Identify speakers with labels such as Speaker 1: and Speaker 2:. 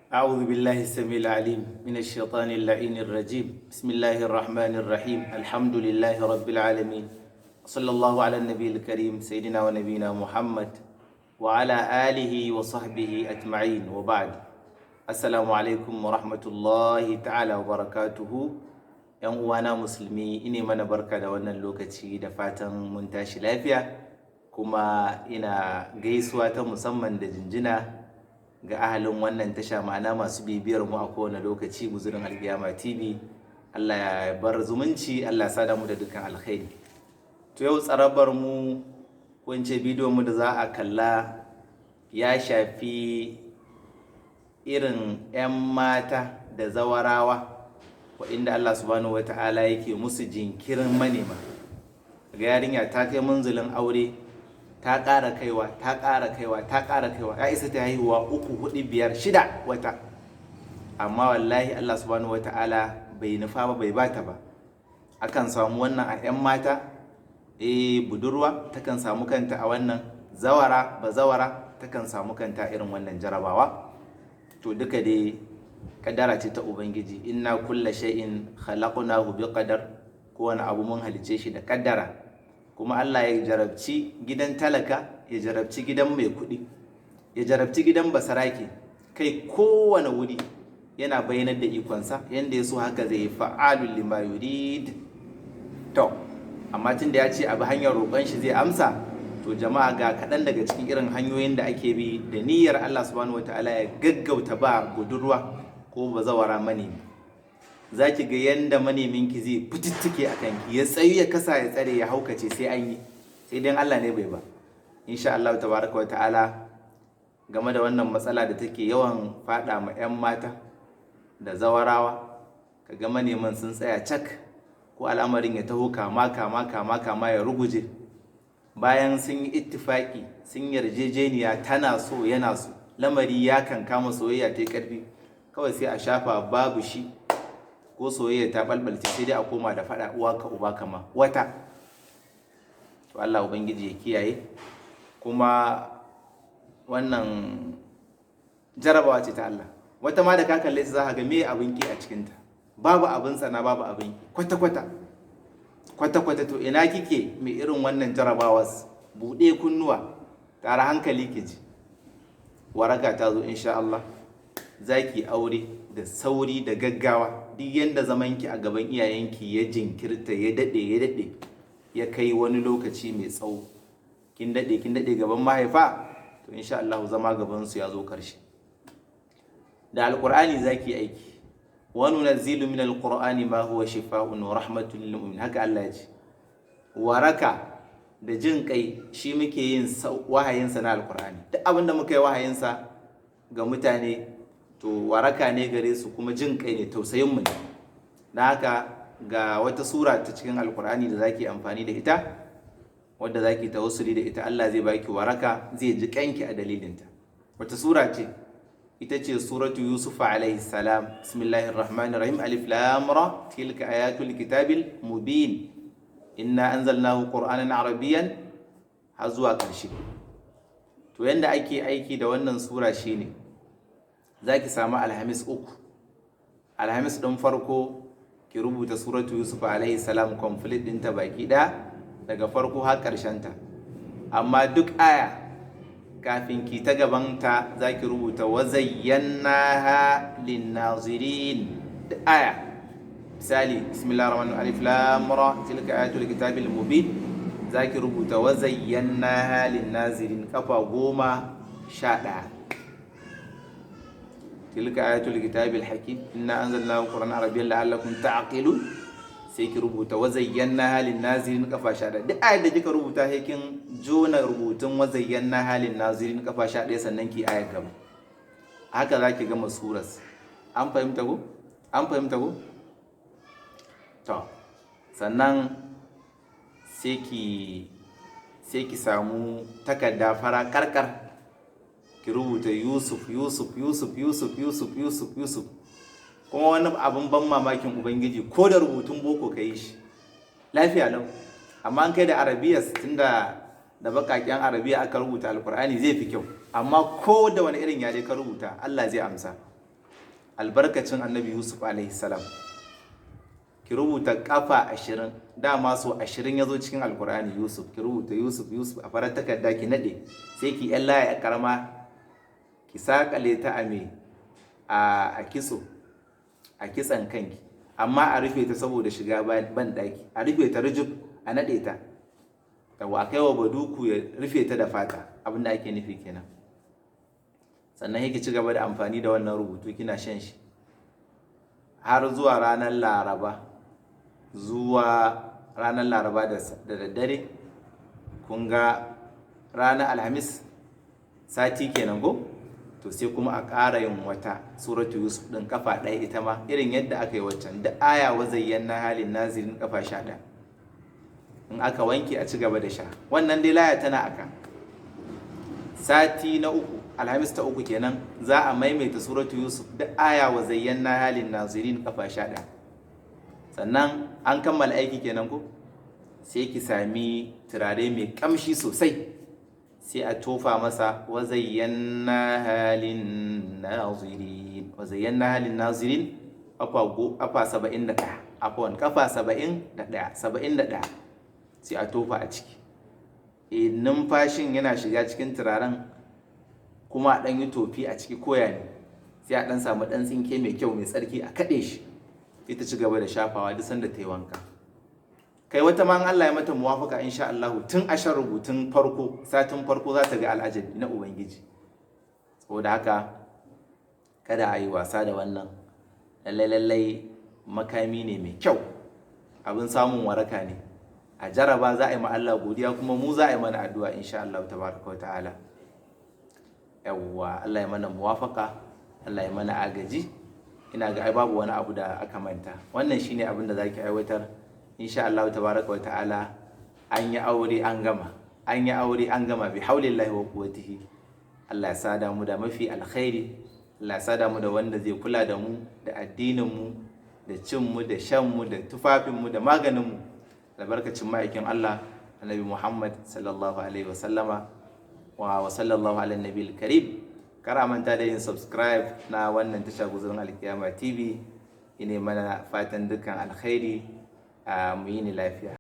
Speaker 1: أعوذ بالله السميع العليم من الشيطان اللعين الرجيم بسم الله الرحمن الرحيم الحمد لله رب العالمين صلى الله على النبي الكريم سيدنا ونبينا محمد وعلى آله وصحبه أجمعين وبعد السلام عليكم ورحمة الله تعالى وبركاته ‘Yan uwana musulmi ine mana barka da wannan lokaci da fatan mun tashi lafiya kuma ina gaisuwa ta musamman da jinjina ga ahalin wannan tasha ma'ana masu bibiyar mu a kowane lokaci guzurin alkiyama tv. Allah ya bar zumunci, Allah ya sada mu da dukkan alkhairi. To yau tsarabar mu ko in ce bidiyon mu da za a kalla ya shafi irin 'yan mata da zawarawa waɗanda Allah subhanahu wata'ala yake musu jinkirin manema. Ga yarinya ta kai munzulin aure, ta ƙara kaiwa ya isa ta haihuwa 3, 4, 5, 6 wata, amma wallahi Allah subhanahu wata'ala bai nufa ba, bai bata ba. Akan samu wannan a 'yan mata, budurwa takan samu kanta a wannan, bazawara takan samu kanta irin wannan jarabawa. To duka dai kaddara ce ta ubangiji, inna kulla shay'in khalaqnahu biqadar, kowane abu mun halice shi da kaddara. Kuma Allah ya jarabci gidan talaka, ya jarabci gidan mai kuɗi, ya jarabci gidan basarake, kai kowane wuri yana bayyanar da ikonsa yanda ya so haka zai yi, fa'alul lima yurid. To amma tun da ya ce abu hanyar roƙon shi zai amsa, to jama'a ga kaɗan daga cikin irin hanyoyin da ake bi da niyyar Allah subhanahu wataala ya gaggauta ba budurwa ko bazawara manemi. Za ki ga yanda maneminki zai fitittike a kanki, ya tsayu ya kasa ya tsare ya haukace sai an yi, sai dai Allah ne bai ba. Insha Allah tabaraka wa ta'ala game da wannan matsala da take yawan fada ma 'yan mata da zawarawa, ka ga maneman sun tsaya cak, ko al'amarin ya taho kama ya ruguje. Bayan sun yi ittifaki, sun yarjejeniya, tana so yana so, lamari ya kan kama soyayya ta karfi, kawai sai a shafa babu shi, ko soyayya ta balbalce sai dai a koma da fada uwa ka uba kama wata. To Allah ubangiji ya kiyaye. Kuma wannan jarabawa ce ta Allah. Wata ma da ka kalle ta za ka ga me abin ki a cikinta, babu abin tsana, babu abin kwata-kwata. To ina kike mai irin wannan jarabawas? Buɗe kunnuwa, tara hankali ki ji, waraka ta zo insha Allah. Zaki aure da sauri da gaggawa. Duk yanda zamanki a gaban iyayenki ya jinkirta, ya dade ya kai wani lokaci mai tsawo, kin dade gaban mahaifa, to insha Allah zama gaban su ya zo karshe. Da alqur'ani zaki aiki, wa nunazzilu min alqur'ani ma huwa shifaa'un wa rahmatun lil mu'minin, haka Allah ya ce. Waraka da jin kai shi muke yin wahayin sa na alqur'ani. Duk abinda muka yi wahayin sa ga mutane, to waraka ne gare su, kuma jin kai ne, tausayin mu ne. Dan haka ga wata sura ta cikin alkur'ani da zaki amfani da ita, wadda zaki tawassuli da ita, Allah zai baki waraka, zai ji kanki a dalilinta. Wata sura ce? Ita ce suratu Yusuf alaihi salam. Bismillahir rahmanir rahim, alif lam ra, tilka ayatul kitabil mubin, inna anzalnahu qur'anan arabiyyan, har zuwa ƙarshe. To yanda ake aiki da wannan sura shine, za ki samu alhamis 3. Alhamis ɗin farko ki rubuta suratu Yusuf alaihi salam complete ɗinta baki ɗaya daga farko har ƙarshenta. Amma duk aya kafin ki ta gabanta za ki rubuta wa zayyanaha linnazirin. Duk aya, misali bismillahir rahmanir rahim, alif lam ra, tilka ayatul kitabil mubin, za ki rubuta wa zayyanaha linnazirin kafa 11. tilka ayatul kitabil hakim, inna anzalnahu qur'anan arabiyyan la'allakum ta'qilun, sai ki rubuta wa zayyanaha lin-nazirin kafa 11. Duk ayar da kika rubuta sai kin jona rubutun wa zayyanaha lin-nazirin kafa 11 sannan ki ayar gaba. Haka zaki gama surar. An fahimta ko? To sannan sai ki samu takarda fara karkar, ki rubuta Yusuf. Kuma wani abin ban mamakin ubangiji, ko da rubutun boko ka yi shi lafiya lau, amma an kai da arabiya, tunda da bakaken arabiya aka rubuta alkur'ani zai fi kyau. Amma ko da wani irin yare ka rubuta, Allah zai amsa. albarkacin annabi Yusuf alaihi salam ki rubuta kafa 20, dama so 20 ya zo cikin alkur'ani Yusuf, ki rubuta Yusuf Yusuf a farar takarda ki nade, sai ki yan laya karama ki sakale ta a kitso, a kitsan kanki, amma a rufe ta saboda shiga ban daki, a rufe ta rujub, a nade ta yawa, kai wa baduku ya rufe ta da fata, abinda ake nufi kenan. Sannan yake ci gaba da amfani da wannan rubutu kina shan shi har zuwa ranar laraba da daddare. kun ga ranar alhamis sati kenan go, to sai kuma a ƙara yin wata suratu Yusuf ɗin kafa ɗaya ita ma irin yadda aka yi waccan, da aya wa zayyana halin nazirin kafa 11, in aka wanke a ci gaba da sha. Wannan dai laya tana aka sati na uku, alhamis ta uku kenan, za a maimaita suratu Yusuf da aya wa zayyana halin nazirin kafa 11. Sannan an kammala aiki kenan ko, sai ki sami turare mai kamshi sosai, sai a tofa masa wa zayyana halin nazirin, wa zayyana halin nazirin kafa 71, afwan kafa 71 sai a tofa a ciki. Numfashin yana shiga cikin turaren, kuma a ɗan yi tofi a ciki koya ne, sai a ɗan samu ɗan tsinke mai kyau mai tsarki a kaɗe shi, ita ci gaba da shafawa duk sanda ta yi wanka. Kai wata ma Allah ya mata muwafaka insha Allah tun a shan rubutun farko, satin farko za ta ga al'ajabi na Ubangiji. Saboda haka kada a yi wasa da wannan, lallai makami ne mai kyau, abin samun waraka ne. A jaraba za a yi ma Allah godiya, kuma mu za a yi mana addu'a insha Allah tabaraka wa ta'ala. Yawwa, Allah ya mana muwafaka, Allah ya mana agaji. Ina ga ai babu wani abu da aka manta. Wannan shine abin da zaki aiwatar insha Allah tabaraka wa ta'ala. An yi aure an gama, bi haulillahi wa quwwatihi. Allah ya sada mu da mafi alkhairi, Allah ya sada mu da wanda zai kula da mu, da addinin mu, da cin mu, da shan mu, da tufafin mu, da maganin mu, albarkacin ma'aikin Allah annabi Muhammad sallallahu alaihi wa sallama wa sallallahu ala nabiyil karim. Kar a manta da yin subscribe na wannan tasha Guzurin Alkiyama TV. Ine mana fatan dukkan alkhairi, mu yi ni lafiya.